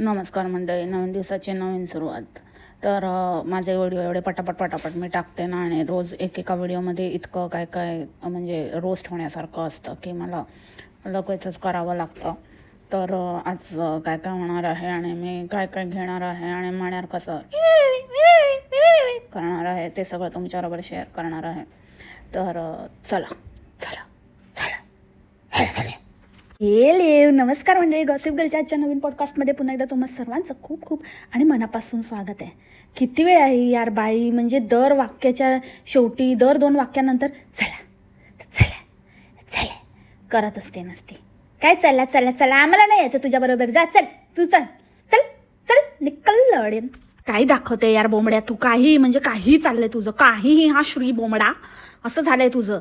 नमस्कार मंडळी, नवीन दिवसाची नवीन सुरुवात. तर माझे व्हिडिओ एवढे पटापट मी टाकते ना, आणि रोज एकेका व्हिडिओमध्ये इतकं काय काय म्हणजे रोस्ट होण्यासारखं असतं की मला लगेचच करावं लागतं. तर आज काय काय होणार आहे आणि मी काय काय घेणार आहे आणि मण्यार कसं करणार आहे ते सगळं तुमच्याबरोबर शेअर करणार आहे. तर चला चला चला. हेलो, नमस्कार मंडळी. गॉसिप गर्लच्या आजच्या नवीन पॉडकास्टमध्ये पुन्हा एकदा तुम्हा सर्वांचं खूप खूप आणि मनापासून स्वागत आहे. किती वेळ आहे यार बाई, म्हणजे दर वाक्याच्या शेवटी, दर 2 वाक्यानंतर चला चला चला करत असते नसते. काय चला चला चला, आम्हाला नाही यायचं तुझ्याबरोबर, जा चल, तू चल चल चल निकल लढेन. काही दाखवते यार बोंबड्या तू, काही म्हणजे काही चाललंय तुझं, काहीही हा श्री बोंबडा असं झालंय तुझं.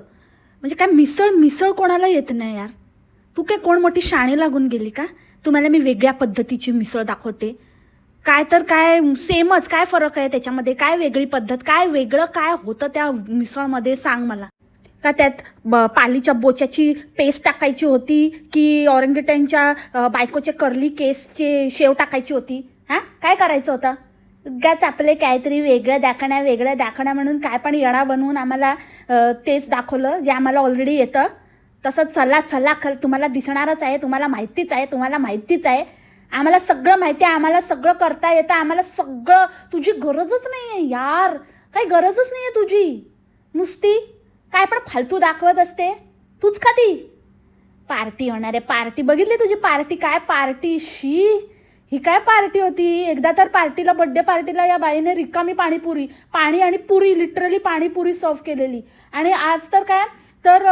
म्हणजे काय मिसळ कोणाला येत नाही यार. तू काय कोण मोठी शाणी लागून गेली का? तुम्हाला मी वेगळ्या पद्धतीची मिसळ दाखवते. काय तर काय सेमच, काय फरक आहे त्याच्यामध्ये? काय वेगळी पद्धत, काय वेगळं काय होतं त्या मिसळमध्ये सांग मला. का त्यात पालीच्या बोच्याची पेस्ट टाकायची होती की ऑरंगेटनच्या बायकोचे कर्ली केसचे शेव टाकायची होती? हां, काय करायचं होतं? उगाच आपले काहीतरी वेगळं दाखवण्या म्हणून काय पण येडा बनवून आम्हाला तेच दाखवलं जे आम्हाला ऑलरेडी येतं. तसं चला चला तुम्हाला दिसणारच आहे, तुम्हाला माहितीच आहे. आम्हाला सगळं माहिती आहे, आम्हाला सगळं करता येतं, आम्हाला सगळं. तुझी गरजच नाही आहे यार, काही गरजच नाही आहे तुझी. नुसती काय पण फालतू दाखवत असते. तूच का ती पार्टी होणार आहे? पार्टी बघितली तुझी पार्टी? काय पार्टी शी, ही काय पार्टी होती? एकदा तर पार्टीला, बड्डे पार्टीला या बाईने रिकामी पाणी आणि पुरी, लिटरली पाणीपुरी सर्व केलेली. आणि आज तर काय, तर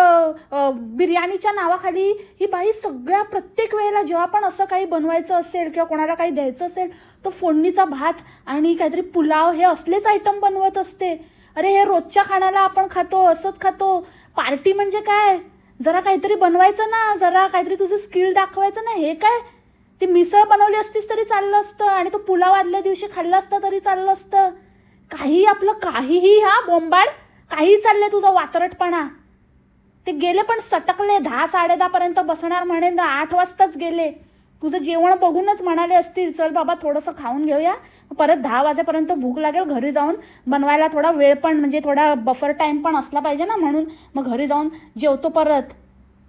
बिर्याणीच्या नावाखाली ही बाई सगळ्या प्रत्येक वेळेला जेव्हा पण असं काही बनवायचं असेल किंवा कोणाला काही द्यायचं असेल तर फोडणीचा भात आणि काहीतरी पुलाव हे असलेच आयटम बनवत असते. अरे हे रोजच्या खाण्याला आपण खातो, असंच खातो. पार्टी म्हणजे काय? जरा काहीतरी बनवायचं ना, जरा काहीतरी तुझं स्किल दाखवायचं ना. हे काय, ती मिसळ बनवली असतीस तरी चाललं असतं आणि तो पुलाव आदल्या दिवशी खाल्ला असता तरी चाललं असतं. काहीही हा बोंबाड, काही चाललंय तुझा वातरटपणा. ते गेले पण सटकले, 10-10:30 बसणार म्हणे, 8 वाजताच गेले. तुझं जेवण बघूनच म्हणाले असतील चल बाबा थोडंसं खाऊन घेऊया, परत 10 वाजेपर्यंत भूक लागेल, घरी जाऊन बनवायला थोडा वेळ पण, म्हणजे थोडा बफर टाईम पण असला पाहिजे ना, म्हणून मग घरी जाऊन जेवतो परत.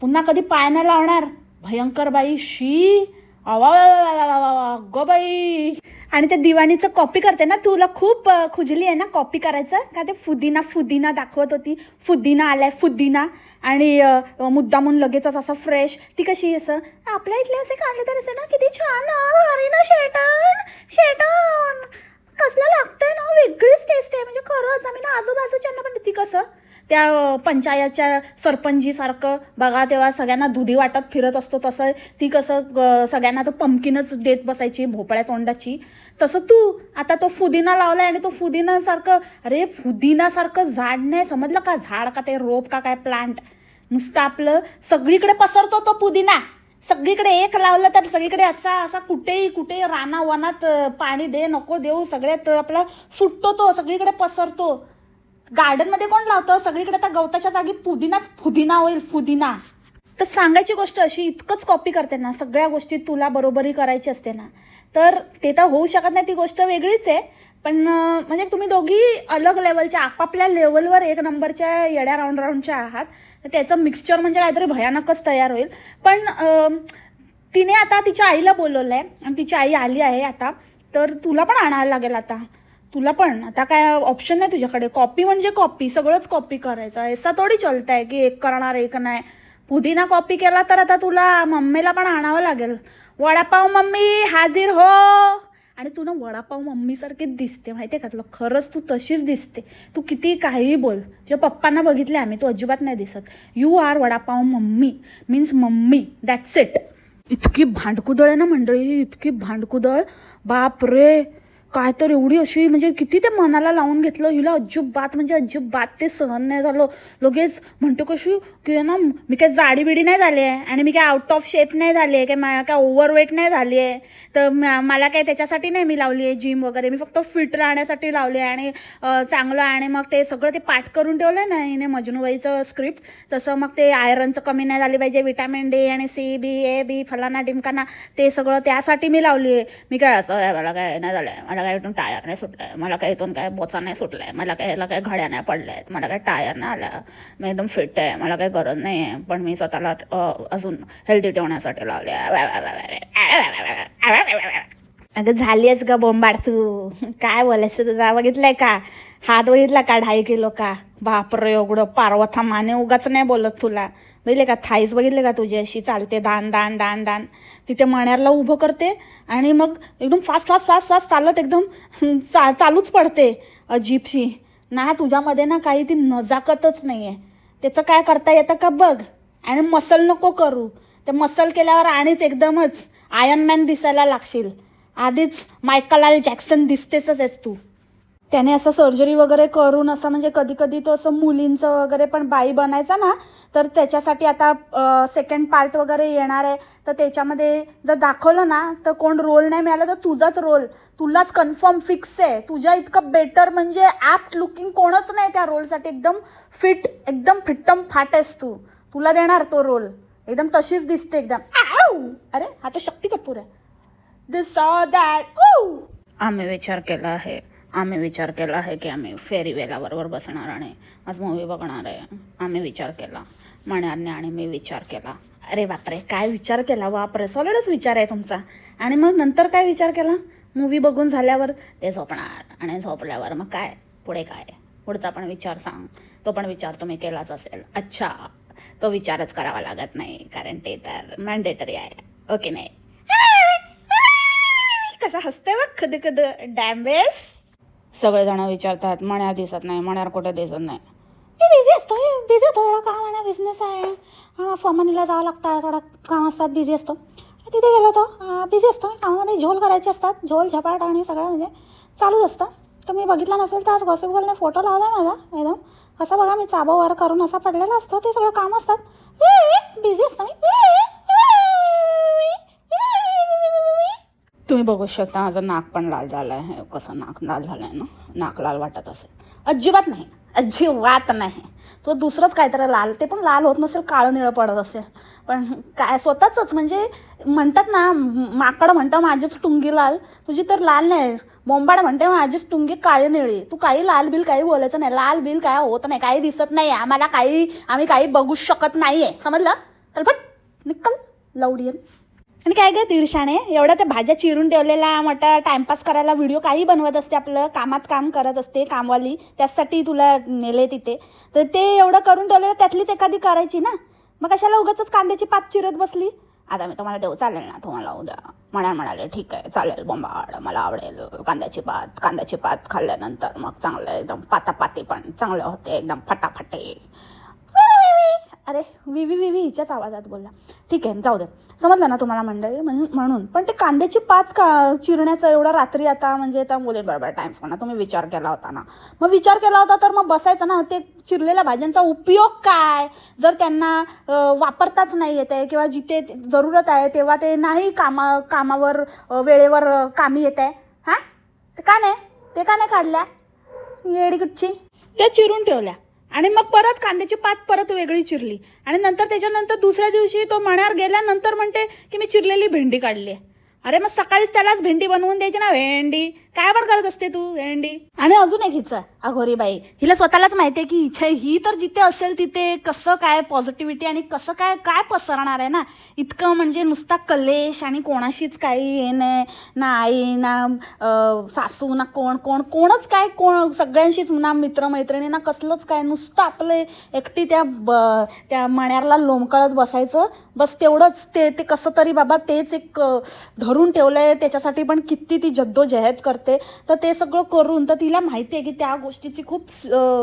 पुन्हा कधी पाय नाही लावणार. भयंकर बाई शी, आवा गो बाई. आणि ते दिवाणीचं कॉपी करते ना, तुला खूप खुजली आहे ना कॉपी करायचं का? ते फुदिना दाखवत होती, फुदिना आलाय फुदिना, आणि मुद्दामून लगेचच असं फ्रेश. ती कशी असं आपल्या इथले असे काढले तर असे ना, किती छान भारी ना, शेटन कसलं लागतंय ना, वेगळीच टेस्ट आहे म्हणजे खरंच. आम्ही ना आजूबाजूच्यांना पण, ती कसं त्या पंचायतच्या सरपंचीसारखं बघा, तेव्हा सगळ्यांना दुधी वाटत फिरत असतो तसं ती कसं सगळ्यांना तो पंपकिनच देत बसायची भोपळ्या तोंडाची. तसं तू आता तो फुदिना लावलाय आणि तो फुदिनासारखं, अरे फुदिनासारखं झाड नाही समजलं का, झाड का ते रोप का काय प्लांट, नुसतं आपलं सगळीकडे पसरतो तो पुदिना. सगळीकडे एक लावलं तर सगळीकडे असा कुठेही रानावनात पाणी दे नको देऊ, सगळ्यात आपला सुटतो तो, सगळीकडे पसरतो. गार्डनमध्ये कोण लावतं? सगळीकडे त्या गवताच्या जागी फुदिना होईल, फुदिना. तर सांगायची गोष्ट अशी, इतकंच कॉपी करते ना सगळ्या गोष्टी, तुला बरोबरी करायची असते ना, तर ते तर होऊ शकत नाही, ती गोष्ट वेगळीच आहे. पण म्हणजे तुम्ही दोघी अलग लेवलच्या, आपापल्या लेवलवर एक नंबरच्या येड्या राऊंडच्या आहात. तर त्याचं मिक्सचर म्हणजे काहीतरी भयानकच तयार होईल. पण तिने आता तिच्या आईला बोलवलं आहे आणि तिची आई आली आहे आता, तर तुला पण आणायला लागेल आता. तुला पण आता काय ऑप्शन नाही तुझ्याकडे. कॉपी म्हणजे कॉपी, सगळंच कॉपी करायचं. ऐसा थोडी चलत आहे की एक करणार एक नाही. पुदिना कॉपी केला तर आता तुला मम्मीला पण आणावं लागेल. वडापाव मम्मी हाजीर हो. आणि तू ना वडापाव मम्मीसारखीच दिसते माहिती आहे का तुला, खरंच तू तशीच दिसते. तू किती काहीही बोल, जेव्हा पप्पांना बघितले आम्ही, तू अजिबात नाही दिसत. You are vada pav mummy, means mummy, that's it. इतकी भांडकुदळ आहे ना मंडळी, इतकी भांडकुदळ, बाप रे. काय तर एवढी अशी म्हणजे किती ते मनाला लावून घेतलं, हिला अजिबात म्हणजे अजिबात ते सहन नाही झालं. लगेच म्हणतो कशी की ना मी काय जाडी बिडी नाही झाली आहे आणि मी काय आउट ऑफ शेप नाही झाली आहे, काय काय ओव्हरवेट नाही झाली आहे, तर मला काय त्याच्यासाठी नाही मी लावली आहे जिम वगैरे, मी फक्त फिट राहण्यासाठी लावली आहे आणि चांगलं. आणि मग ते सगळं ते पाठ करून ठेवलं आहे ना हिने मजनूबाईचं स्क्रिप्ट, तसं मग ते आयरनचं कमी नाही झाली पाहिजे, विटॅमिन डी आणि सी बी ए बी फलाना डिमकाना ते सगळं त्यासाठी मी लावली आहे. मी काय असं मला काय नाही झालं आहे, मला काय इथून टायर नाही सुटलं आहे, मला काय इथून काय बोचा नाही सुटला आहे, मला काय याला काय घड्या नाही पडल्या आहेत, मला काय टायर नाही आल्या, मी एकदम फिट आहे, मला काही गरज नाही आहे, पण मी स्वतःला अजून हेल्दी ठेवण्यासाठी लावले. अगं झाली आहेस का बोंबाड तू, काय बोलायचं तुझा, बघितलंय का हात बघितला का 2.5 किलो का, बापरे एवढं पारवथा माने उगाच नाही बोलत तुला. बघितले का थाईस बघितले का तुझी अशी चालते दान दान दान दान, तिथे मण्यारला उभं करते आणि मग एकदम फास्ट फास्ट फास्ट फास्ट चालत एकदम चालूच पडते अजीबशी ना. तुझ्यामध्ये ना काही ती नजाकतच नाही आहे. त्याचं काय करता येतं का बघ, आणि मसल नको करू, ते मसल केल्यावर आणिच एकदमच आयर्नमॅन दिसायला लागशील. आधीच मायकल जॅक्सन दिसतेच आहेस तू. त्याने असं सर्जरी वगैरे करून असं म्हणजे कधी कधी तो असं मुलींचं वगैरे पण बाई बनायचा ना, तर त्याच्यासाठी आता सेकंड पार्ट वगैरे येणार आहे, तर त्याच्यामध्ये जर दाखवलं ना तर कोण रोल नाही मिळाला तर तुझाच रोल, तुलाच कन्फर्म फिक्स आहे. तुझ्या इतकं बेटर म्हणजे ॲप्ट लुकिंग कोणच नाही त्या रोलसाठी. एकदम फिट एकदम फिट्टम फाट आहेस तू, तुला देणार तो रोल. एकदम तशीच दिसते एकदम. अरे हा तर शक्ती कपूर आहे. दिस दॅट. आम्ही विचार केला आहे की आम्ही फेरीवेलाबरोबर बसणार आणि आज मूवी बघणार आहे. आम्ही विचार केला, मण्याने आणि मी विचार केला. अरे बापरे काय विचार केला, बापरे सॉलिडच विचार आहे तुमचा. आणि मग नंतर काय विचार केला, मूवी बघून झाल्यावर ते झोपणार आणि झोपल्यावर मग काय पुढे काय, पुढचा पण विचार सांग. तो पण विचार तुम्ही केलाच असेल. अच्छा, तो विचारच करावा लागत नाही कारण ते तर मॅन्डेटरी आहे, ओके नाही. कसा हसते बघ खद खद डॅम्बेस. सगळेजण विचारतात मण्या दिसत नाही, मण्यावर कुठे दिसत नाही. मी बिझी असतो, बिझी होतो, थोडं काम आहे, बिझनेस आहे, फॉर्मनीला जावं लागतं, थोडा काम असतात, बिझी असतो. तिथे गेलो होतो, बिझी असतो मी कामामध्ये, झोल करायचे असतात, झोल झपाट आणि सगळं म्हणजे चालूच असतं. तर मी बघितलं नसेल तर आज गॉसिप गर्लने फोटो लावला माझा एकदम असं बघा, मी चाबा वर करून असा पडलेला असतो. ते सगळं काम असतात, बिझी असतो मी. तुम्ही बघू शकता माझं नाक पण लाल झालं आहे. कसं नाक लाल झालं आहे ना, नाक लाल वाटत असेल? अजिबात नाही, अजिबात नाही. तो दुसरंच काहीतरी लाल, ते पण लाल होत नसेल, काळं निळं पडत असेल. पण काय स्वतःच म्हणजे म्हणतात ना, माकड म्हणतं माझीच टुंगी लाल, तुझी तर लाल नाही. बोंबाड म्हणते माझीच टुंगी काळी निळी. तू काही लाल बिल काही बोलायचं नाही. लाल बिल काय होत नाही, काही दिसत नाही आम्हाला, आम्ही काही बघू शकत नाही आहे, समजलं? चल पण निकल लवडियन. आणि काय गं दीडशाने एवढ्या त्या भाज्या चिरून ठेवलेला म्हटलं टाइमपास करायला व्हिडिओ काही बनवत असते, आपलं कामात काम करत असते कामवाली, त्यासाठी तुला नेले तिथे. तर ते एवढं करून ठेवलेलं त्यातलीच एखादी करायची ना, मग कशाला उगाचच कांद्याची पात चिरत बसली. आता मी तुम्हाला देऊ चालेल ना तुम्हाला उद्या? म्हणाले ठीक आहे चालेल बोंबाड, मला आवडेल कांद्याची पात खाल्ल्यानंतर मग चांगलं एकदम पातापाती पण चांगलं होते, एकदम फटाफटे. अरे विवी हिच्याच आवाजात बोलला. ठीक आहे जाऊ दे, समजलं ना तुम्हाला मंडळी. म्हणून पण ते कांद्याची पात चिरण्याचं एवढं रात्री आता म्हणजे त्या मुलींबरोबर टाइम्स म्हणा तुम्ही विचार केला होता ना, मग विचार केला होता तर मग बसायचं ना. ते चिरलेल्या भाज्यांचा उपयोग काय जर त्यांना वापरताच नाही येत आहे किंवा जिथे जरूरत आहे तेव्हा ते नाही कामावर वेळेवर कामी येत आहे. हां ते का नाही काढल्या येडीकुटची, त्या चिरून ठेवल्या आणि मग परत कांद्याची पात परत वेगळी चिरली. आणि नंतर त्याच्यानंतर दुसऱ्या दिवशी तो मण्यावर गेल्यानंतर म्हणते की मी चिरलेली भेंडी काढली आहे. अरे मग सकाळीच त्यालाच भेंडी बनवून द्यायची ना. भेंडी काय पण करत असते तू भेंडी. आणि अजून एक हिचं अघोरी बाई, हिला स्वतःलाच माहिती आहे की ही तर जिथे असेल तिथे कसं काय पॉझिटिव्हिटी आणि कसं काय पसरणार आहे ना. इतकं म्हणजे नुसता कलेश आणि कोणाशीच काही हे नाही ना, आई ना सासू ना कोणच काय सगळ्यांशीच ना मित्रमैत्रिणी ना कसलंच काय, नुसतं आपलं एकटी त्या मण्यारला लोंबकळत बसायचं बस तेवढंच. ते कसं तरी बाबा तेच एक धरून करून ठेवलं आहे, त्याच्यासाठी पण किती ती जद्दोजहद करते. तर ते सगळं करून तर तिला माहिती आहे की त्या गोष्टीची खूप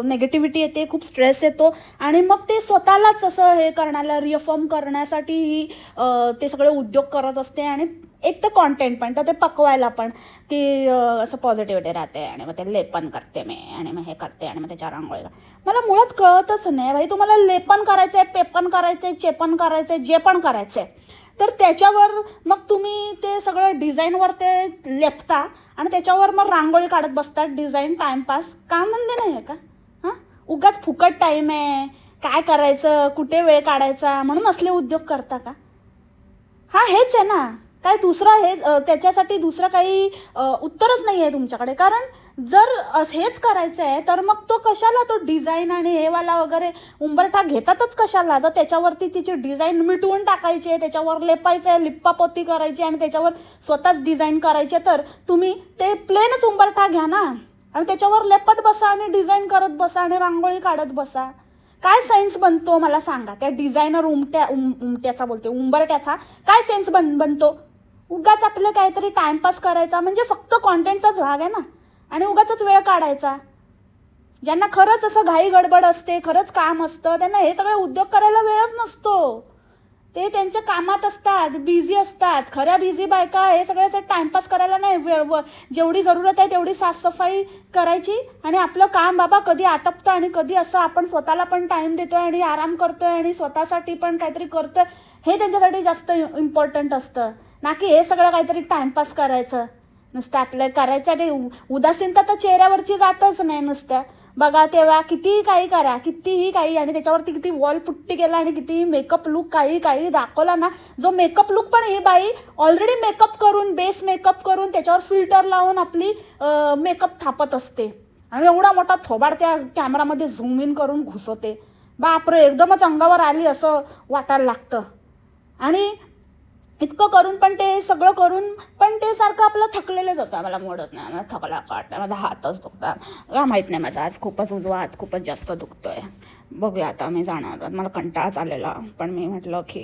नेगेटिव्हिटी येते, खूप स्ट्रेस येतो आणि मग ते स्वतःलाच असं हे करण्याला रिअफर्म करण्यासाठी ही ते सगळे उद्योग करत असते. आणि एक तर कॉन्टेंट पण, तर ते पकवायला पण की असं पॉझिटिव्हिटी राहते आणि मग ते लेपन करते मी आणि मग हे करते आणि मग त्याच्यावर रांगोळी. मला मुळात कळतच नाही भाई, तुम्हाला लेपन करायचं आहे, पेपन करायचं आहे, चेपन करायचं आहे, जे पण करायचं आहे, तर त्याच्यावर मग तुम्ही ते सगळं डिझाईनवर ते लेपता आणि त्याच्यावर मग रांगोळी काढत बसतात. डिझाईन टाईमपास काम धंदे नाही आहे का? हां, उगाच फुकट टाईम आहे, काय करायचं, कुठे वेळ काढायचा म्हणून असले उद्योग करता का? हां, हेच आहे ना. काय दुसरं हे त्याच्यासाठी दुसरं काही उत्तरच नाही आहे तुमच्याकडे. कारण जर हेच करायचं आहे तर मग तो कशाला तो डिझाईन आणि हेवाला वगैरे उंबरठा घेतातच कशाला? तर त्याच्यावरती तिची डिझाईन मिटवून टाकायची आहे, त्याच्यावर लेपायचं आहे, लिप्पापोती करायची आणि त्याच्यावर स्वतःच डिझाईन करायचे. तर तुम्ही ते प्लेनच उंबरठा घ्या ना आणि त्याच्यावर लेपत बसा आणि डिझाईन करत बसा आणि रांगोळी काढत बसा. काय सेन्स बनतो मला सांगा? त्या डिझायनर उमट्याचा बोलते, उंबरट्याचा काय सेन्स बनतो? उगाच आपलं काहीतरी टाइमपास करायचा, म्हणजे फक्त कॉन्टेंटचाच भाग आहे ना. आणि उगाचच वेळ काढायचा. ज्यांना खरंच असं घाई गडबड असते, खरंच काम असतं, त्यांना हे सगळे उद्योग करायला वेळच नसतो. ते त्यांच्या कामात असतात, बिझी असतात. खऱ्या बिझी बायका हे सगळे असं टाइमपास करायला नाही, जेवढी जरूरत आहे तेवढी साफसफाई करायची आणि आपलं काम बाबा कधी आटपतं आणि कधी असं आपण स्वतःला पण टाईम देतोय आणि आराम करतोय आणि स्वतःसाठी पण काहीतरी करतोय, हे त्यांच्यासाठी जास्त इम्पॉर्टंट असतं ना की हे सगळं काहीतरी टाइमपास करायचं. नुसतं आपलं करायचं ते उदासीनता तर चेहऱ्यावरची जातच नाही नुसत्या. बघा तेव्हा कितीही काही करा, कितीही काही, आणि त्याच्यावरती किती वॉल पुट्टी केला आणि किती मेकअप लुक काही दाखवला ना, जो मेकअप लुक पण ही बाई ऑलरेडी मेकअप करून, बेस मेकअप करून त्याच्यावर फिल्टर लावून आपली मेकअप थापत असते आणि एवढा मोठा थोबाड त्या कॅमेरामध्ये झूम इन करून घुसवते. बापरे, एकदमच अंगावर आली असं वाटायला लागतं. आणि इतकं करून पण ते सगळं करून पण ते सारखं आपलं थकलेलंच असतं. मला मूडच नाही, मला थकला काट, माझा हातच दुखता का माहीत नाही. माझा आज खूपच उजवा हात खूपच जास्त दुखतोय. बघूया आता मी जाणार, मला कंटाळाच आलेला, पण मी म्हटलं की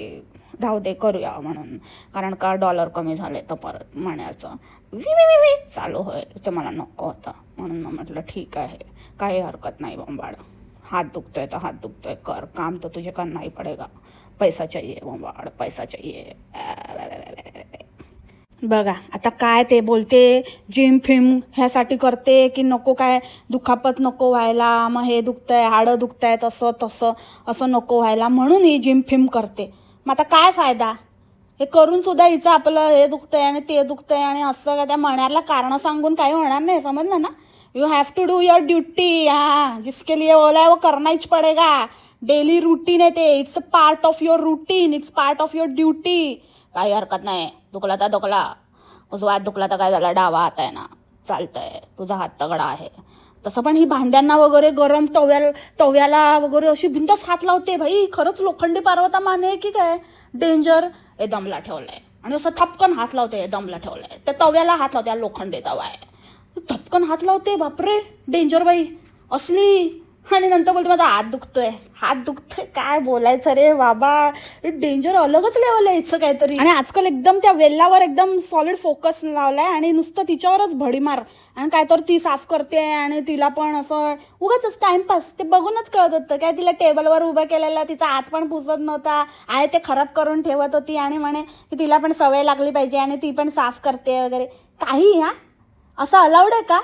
राहू दे, करूया म्हणून. कारण का डॉलर कमी झाले तर परत म्हणायचं वी चालू होईल, ते मला नको होतं. म्हणून मग म्हटलं ठीक आहे, काही हरकत नाही बोंबाड, हात दुखतोय तर हात दुखतोय, कर काम, तर तुझे करना ही पडेगा. पैसा चाहिए बोंबाड, पैसा चाहिए. बघा आता काय ते बोलते, जिम फिम ह्यासाठी करते की नको, काय दुखापत नको व्हायला, मग हे दुखतंय, हाडं दुखतायत, असं तसं असं नको व्हायला म्हणून ही जिम फिम करते. मग आता काय फायदा? हे करून सुद्धा हिचं आपलं हे दुखतंय आणि ते दुखतंय आणि असं का त्या मण्याला कारणं सांगून काही होणार नाही, समजलं ना. You have to do your duty. हाँ, जिसके लिए बोला है वो करना ही पड़ेगा. डेली रूटीन आहे ते, it's a part of your routine, it's part of your duty. काही हरकत नाही, दुखला तर दुखला, उजवा हात दुखला तर काय झाला, डावा हात आहे ना, चालतंय, तुझा हात तगडा आहे. तसं पण ही भांड्यांना वगैरे गरम तव्याला वगैरे अशी बिंदास हात लावते भाई. खरंच लोखंडी पार्वता माने आहे की काय? डेंजर. हे दमला ठेवलंय आणि असं थपकन हात लावते, दमला ठेवलंय, त्या तव्याला हात लावते, लोखंडी तवा आहे, थपकन हात लावते. बापरे, डेंजर बाई असली. आणि नंतर बोलते माझा हात दुखतोय, हात दुखतोय, काय बोलायचं रे बाबा. डेंजर अलगच लेवल आहे याचं काहीतरी. आणि आजकाल एकदम त्या वेल्लावर एकदम सॉलिड फोकस लावलाय आणि नुसतं तिच्यावरच भडीमार. आणि काय तर ती साफ करते आणि तिला पण असं उगाच टाइमपास. ते बघूनच कळत होतं काय, तिला टेबलवर उभं केलेला तिचा हात पण पुसत नव्हता, आहे ते खराब करून ठेवत होती आणि म्हणे की तिला पण सवय लागली पाहिजे आणि ती पण साफ करते वगैरे. काही असं अलाउड आहे का?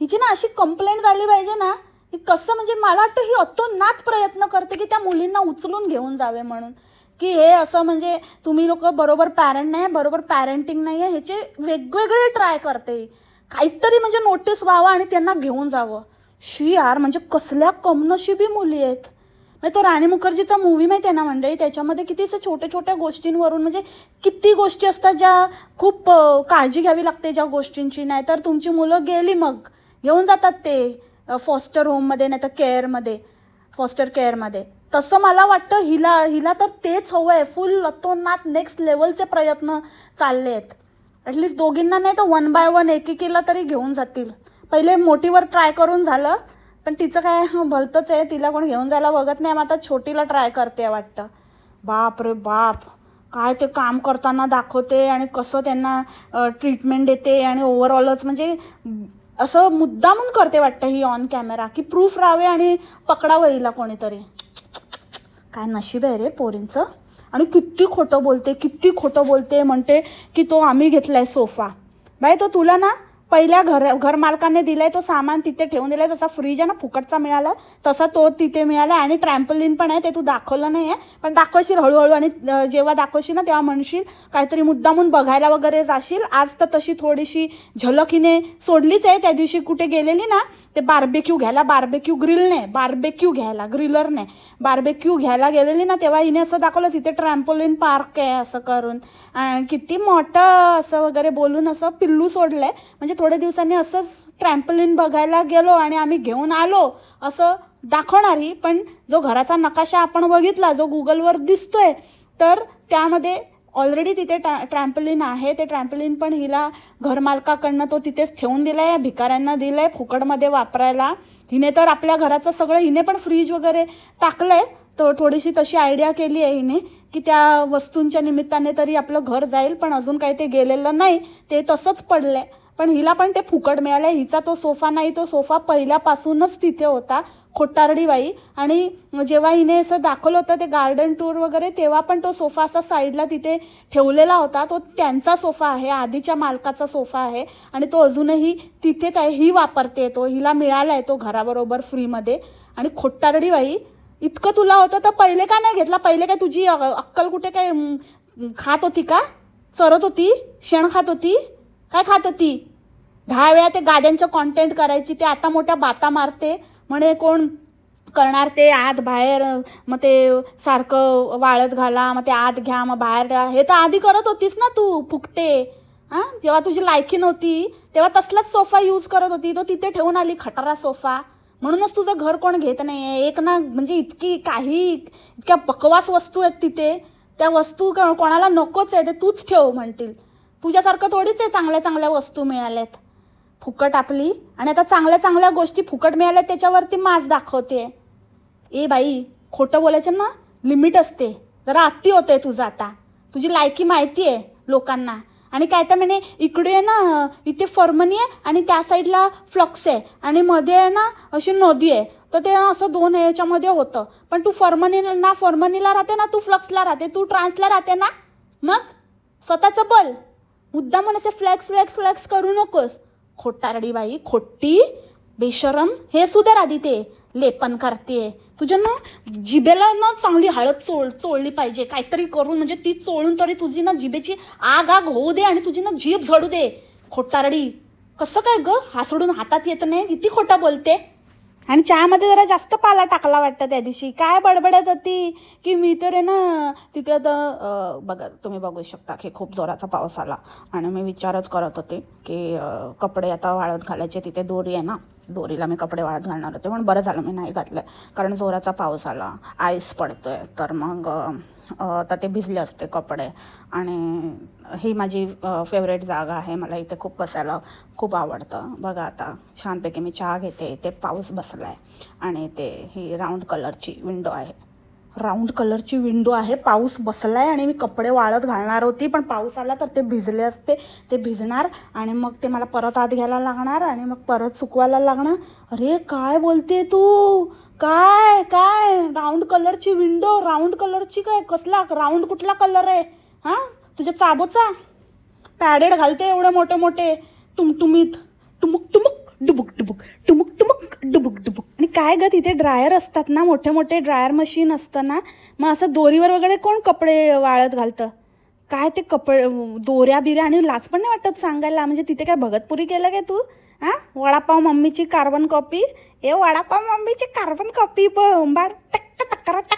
हिची ना अशी कंप्लेंट झाली पाहिजे ना, की कसं, म्हणजे मला वाटतं ही अतोनात प्रयत्न करते की त्या मुलींना उचलून घेऊन जावे म्हणून, की हे असं म्हणजे तुम्ही लोक बरोबर पॅरेंट नाही, बरोबर पॅरेंटिंग नाही आहे, ह्याचे वेगवेगळे ट्राय करते. काहीतरी म्हणजे नोटीस व्हावं आणि त्यांना घेऊन जावं. शी यार, म्हणजे कसल्या कमनशिबी मुली आहेत. म्हणजे तो राणी मुखर्जीचा मूवी माहिती आहे ना मंडळी, त्याच्यामध्ये किती असं छोट्या छोट्या गोष्टींवरून, म्हणजे किती गोष्टी असतात ज्या खूप काळजी घ्यावी लागते ज्या गोष्टींची. नाही तर तुमची मुलं गेली मग घेऊन जातात ते फॉस्टर होममध्ये नाही तर केअरमध्ये, फॉस्टर केअरमध्ये. तसं मला वाटतं हिला तर तेच हवं आहे. फुल अतोनात नेक्स्ट लेवलचे प्रयत्न चालले आहेत. ॲटलिस्ट दोघींना नाही तर 1 बाय 1 एकेकीला तरी घेऊन जातील. पहिले मोठीवर ट्राय करून झालं, पण तिचं काय भलतंच आहे, तिला कोण घेऊन जायला बघत नाही. मग आता छोटीला ट्राय करते वाटतं. बाप रे बाप, काय ते काम करताना दाखवते आणि कसं त्यांना ट्रीटमेंट देते आणि ओव्हरऑलच म्हणजे असं मुद्दामून करते वाटतं ही ऑन कॅमेरा, की प्रूफ राहावे आणि पकडावं हिला कोणीतरी. काय नशीब आहे रे पोरींचं. आणि किती खोटं बोलते, किती खोटं बोलते. म्हणते की तो आम्ही घेतलाय सोफा. बाई तो तुला ना पहिल्या घरमालकाने दिलाय तो सामान तिथे ठेवून दिलाय. जसा फ्रीज आहे ना फुकटचा मिळाला तसा तो तिथे मिळाला. आणि ट्रॅम्पोलिन पण आहे, ते तू दाखवलं नाही आहे पण दाखवशील हळूहळू. आणि जेव्हा दाखवशील ना तेव्हा म्हणशील काहीतरी मुद्दामून बघायला वगैरे जाशील. आज तर तशी थोडीशी झलक हिने सोडलीच आहे. त्या दिवशी कुठे गेलेली ना ते बार्बेक्यू घ्यायला, बार्बेक्यू ग्रिलने, बार्बेक्यू घ्यायला ग्रिलरने बार्बेक्यू घ्यायला गेलेली ना तेव्हा हिने असं दाखवलं तिथे ट्रॅम्पोलिन पार्क आहे असं करून. किती मोठं असं वगैरे बोलून असं पिल्लू सोडलं आहे. म्हणजे थोड्या दिवसांनी असंच ट्रॅम्पोलिन बघायला गेलो आणि आम्ही घेऊन आलो असं दाखवणार ही. पण जो घराचा नकाशा आपण बघितला जो गुगलवर दिसतोय तर त्यामध्ये ऑलरेडी तिथे ट्रॅम्पोलिन आहे. ते ट्रॅम्पोलिन पण हिला घरमालकाकडनं तो तिथेच ठेवून दिला आहे, भिकाऱ्यांना दिलं आहे फुकटमध्ये वापरायला. हिने तर आपल्या घराचं सगळं हिने पण फ्रीज वगैरे टाकलं आहे. तर थोडीशी तशी आयडिया केली आहे हिने की त्या वस्तूंच्या निमित्ताने तरी आपलं घर जाईल. पण अजून काही ते गेलेलं नाही, ते तसंच पडलं आहे. पण हिला पण ते फुकट मिळालं आहे. हिचा तो सोफा नाही, तो सोफा पहिल्यापासूनच तिथे होता. खोटारडी बाई. आणि जेव्हा हिने असं दाखवलं होतं ते गार्डन टूर वगैरे तेव्हा पण तो सोफा असा साईडला तिथे ठेवलेला होता. तो त्यांचा सोफा आहे, आधीच्या मालकाचा सोफा आहे आणि तो अजूनही तिथेच आहे. ही वापरते तो, हिला मिळाला आहे तो घराबरोबर फ्रीमध्ये. आणि खोटारडी बाई, इतकं तुला होतं तर पहिले का नाही घेतला? पहिले काय तुझी अक्कल कुठे काय खात होती का? चरत होती, शेण खात होती, काय खात होती? 10 वेळा ते गाद्यांचं कॉन्टेंट करायची, ते आता मोठ्या बाता मारते म्हणे कोण करणार ते आत बाहेर, मग ते सारखं वाळत घाला, मग ते आत घ्या मग बाहेर द्या. हे तर आधी करत होतीस ना तू फुकटे. हां, जेव्हा तुझी लायकी नव्हती तेव्हा तसलाच सोफा यूज करत होती. तो तिथे ठेवून आली खटारा सोफा. म्हणूनच तुझं घर कोण घेत नाही आहे. एक ना म्हणजे इतक्या बकवास वस्तू आहेत तिथे. त्या वस्तू कोणाला नकोच आहे, ते तूच ठेव म्हणतील. तुझ्यासारखं थोडीच आहे चांगल्या चांगल्या वस्तू मिळाल्यात फुकट आपली. आणि आता चांगल्या चांगल्या गोष्टी फुकट मिळाल्यात त्याच्यावरती मास दाखवते. ए बाई, खोटं बोलायचं ना लिमिट असते. जरा अति होतंय तुझं आता. तुझी लायकी माहिती आहे लोकांना. आणि काय तर म्हणे इकडे ना इथे फर्मनी आहे आणि त्या साईडला फ्लक्स आहे आणि मध्ये आहे ना अशी नदी आहे. तर ते असं 2 ह्याच्यामध्ये होतं. पण तू फर्मनीला राहते ना, तू फ्लक्सला राहते, तू ट्रान्सला राहते ना. मग स्वतःचं बोल. मुद्दामून असे फ्लॅक्स करू नकोस. खोटारडी बाई, खोट्टी बेशरम. हे सुद्धा आधी ते लेपन करते तुझ्या ना जिभेला ना चांगली हळद चोळली पाहिजे काहीतरी करून. म्हणजे ती चोळून तरी तुझी ना जिभेची आग होऊ दे आणि तुझी ना जीभ झडू दे. खोटारडी. कसं काय ग हासडून हातात येत नाही? किती खोटं बोलते. आणि चहामध्ये जरा जास्त पाला टाकला वाटतं त्या दिवशी. काय बडबडत होती की मी तर आहे ना तिथे आता बघा तुम्ही बघू शकता की खूप जोराचा पाऊस आला आणि मी विचारच करत होते की कपडे आता वाळत घालायचे. तिथे दोरी आहे ना, दोरीला मी कपडे वाळत घालणार होते पण बरं झालं मी नाही घातलं कारण जोराचा पाऊस आला, आईस पडतोय तर मग तर ते भिजले असते कपडे. आणि ही माझी फेवरेट जागा आहे. मला इथे खूप बसायला खूप आवडतं. बघा आता छानपैकी मी चहा घेते, इथे पाऊस बसला आहे आणि ते ही राऊंड कलरची विंडो आहे. पाऊस बसला आहे आणि मी कपडे वाळत घालणार होती पण पाऊस आला तर ते भिजले असते. ते भिजणार आणि मग ते मला परत आत घ्यायला लागणार आणि मग परत सुकवायला लागणार. अरे काय बोलते तू? काय राऊंड कलरची विंडो? राऊंड कलरची काय? कसला राऊंड? कुठला कलर आहे? हां, तुझ्या चाबोचा? पॅडेड घालते एवढे मोठे मोठे टुमटुमीत. टुमुक डुबुक डुबुक. आणि काय ग तिथे ड्रायर असतात ना, मोठे मोठे ड्रायर मशीन असतं ना. मग असं दोरीवर वगैरे कोण कपडे वाळत घालतं? काय ते दोऱ्या बिऱ्या आणि लाज पण नाही वाटत सांगायला. म्हणजे तिथे काय भगतपुरी केलं काय तू? हां, वडापाव मम्मीची कार्बन कॉपी. वडापाव मम्मीची कार्बन कॉपी बोंबाड टक टक्कर टक.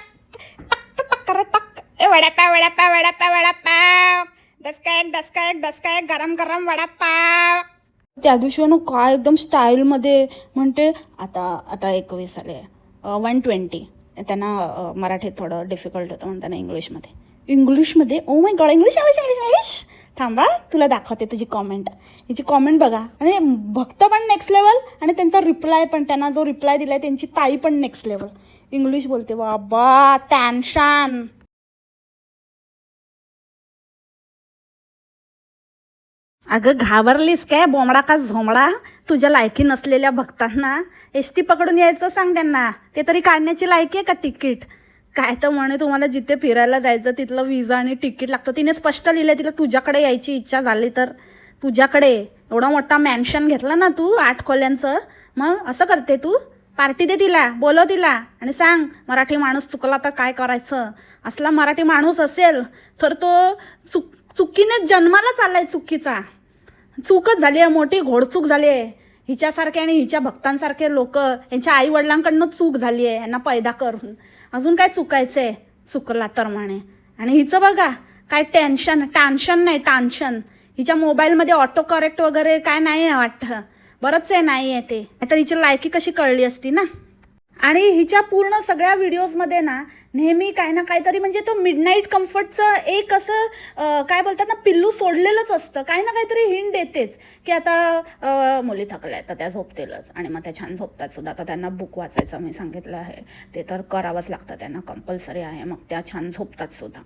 वडापाव. दसका एक गरम वडापाव. त्या दिवशी काय एकदम स्टाईलमध्ये म्हणते आता 21 आले 120. त्यांना मराठीत थोडं डिफिकल्ट होतं म्हणताना इंग्लिशमध्ये ओ माय गॉड इंग्लिश. थांबा तुला दाखवते तुझी कॉमेंट. हिची कॉमेंट बघा. आणि भक्त पण नेक्स्ट लेवल आणि त्यांचा रिप्लाय पण, त्यांना जो रिप्लाय दिलाय त्यांची ताई पण नेक्स्ट लेवल इंग्लिश बोलते. बाबा टेन्शन. अगं घाबरलीस काय बोमडा का झोमडा? तुझ्या लायकी नसलेल्या भक्तांना एस टी पकडून यायचं सांग त्यांना. ते तरी काढण्याची लायकी आहे का तिकीट? काय तर म्हणे तुम्हाला जिथे फिरायला जायचं तिथलं विजा आणि तिकीट लागतं. तिने स्पष्ट लिहिलं तिला तुझ्याकडे यायची इच्छा झाली तर. तुझ्याकडे एवढा मोठा मॅन्शन घेतला ना तू 8 खोल्यांचं, मग असं करते तू? पार्टी दे तिला, बोलव तिला आणि सांग मराठी माणूस चुकला तर काय करायचं. असला मराठी माणूस असेल तर तो चुकीने जन्माला चाललाय चुकीचा. चूकच झाली आहे, मोठी घोडचूक झाली आहे. हिच्यासारखे आणि हिच्या भक्तांसारखे लोक, यांच्या आई वडिलांकडनं चूक झाली आहे यांना पैदा करून. अजून काय चुकायचंय? चुकला तर म्हणे. आणि हिचं बघा काय टेन्शन नाही टेन्शन. हिच्या मोबाईलमध्ये ऑटो करेक्ट वगैरे काय नाही आहे वाटतं. बरंच आहे नाही आहे ते. तर हिची लायकी कशी कळली असती ना. आणि हिच्या पूर्ण सगळ्या व्हिडिओजमध्ये ना नेहमी काय ना काहीतरी म्हणजे तो मिडनाईट कम्फर्टचं एक असं काय बोलतात ना पिल्लू सोडलेलंच असतं. काही ना काहीतरी हिंट देतेच की आता मुली थकल्या तर त्या झोपतीलच आणि मग त्या छान झोपतात सुद्धा. आता त्यांना बुक वाचायचं मी सांगितलं आहे, ते तर करावंच लागतं त्यांना, कंपल्सरी आहे. मग त्या छान झोपतात सुद्धा.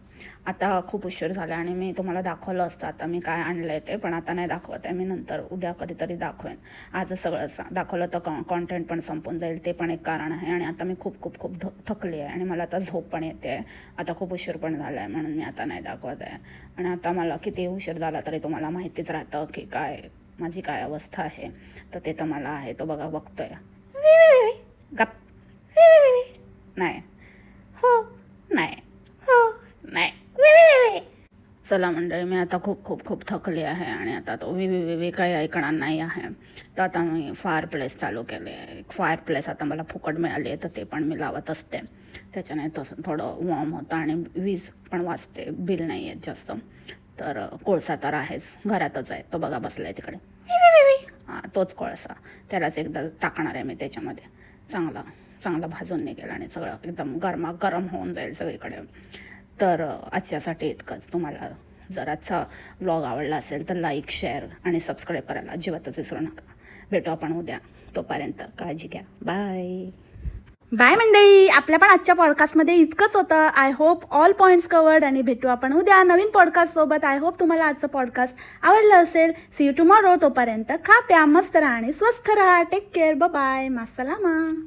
आता खूप उशीर झाला आणि मी तुम्हाला दाखवलं असतं आता मी काय आणलं आहे ते, पण आता नाही दाखवत आहे मी. नंतर उद्या कधीतरी दाखवेन. आजच सगळं दाखवलं तर कॉन्टेंट पण संपून जाईल, ते पण एक कारण आहे. आणि आता मी खूप खूप खूप थकली आहे आणि मला आता झोप पण येते. आता खूप उशीर पण झाला आहे म्हणून मी आता नाही दाखवत आहे. आणि आता मला किती उशीर झाला तरी तुम्हाला माहितीच राहतं की काय माझी काय अवस्था आहे. तर ते तर मला आहे तो बघा बघतोय. गप नाही हो नाही हो नाही. चला मंडळी, मी आता खूप खूप खूप थकली आहे आणि आता तो विवी काही ऐकणार नाही आहे. तर आता मी फायर प्लेस चालू केले आहे. फायर प्लेस आता मला फुकट मिळाली आहे तर ते पण मी लावत असते. त्याच्याने तसं थोडं वॉर्म होतं आणि वीज पण वाचते, बिल नाही आहेत जास्त. तर कोळसा तर आहेच, घरातच आहे तो बघा बसला आहे तिकडे. हां तोच कोळसा, त्यालाच एकदा टाकणार आहे मी त्याच्यामध्ये. चांगला भाजून निघेल आणि सगळं एकदम गरम होऊन जाईल सगळीकडे. तर आजच्यासाठी इतकंच. तुम्हाला जर आजचा व्लॉग आवडला असेल तर लाईक, शेअर आणि सबस्क्राईब करायला अजिबातच विसरू नका. भेटू आपण उद्या. तोपर्यंत काळजी घ्या. बाय बाय मंडळी. आपल्या पण आजच्या पॉडकास्टमध्ये इतकंच होतं. I hope all points covered. आणि भेटू आपण उद्या नवीन पॉडकास्टसोबत. आय होप तुम्हाला आजचं पॉडकास्ट आवडलं असेल. See you tomorrow. तोपर्यंत खा प्या मस्त राहा आणि स्वस्थ राहा. Take care. बाय. मासलामा.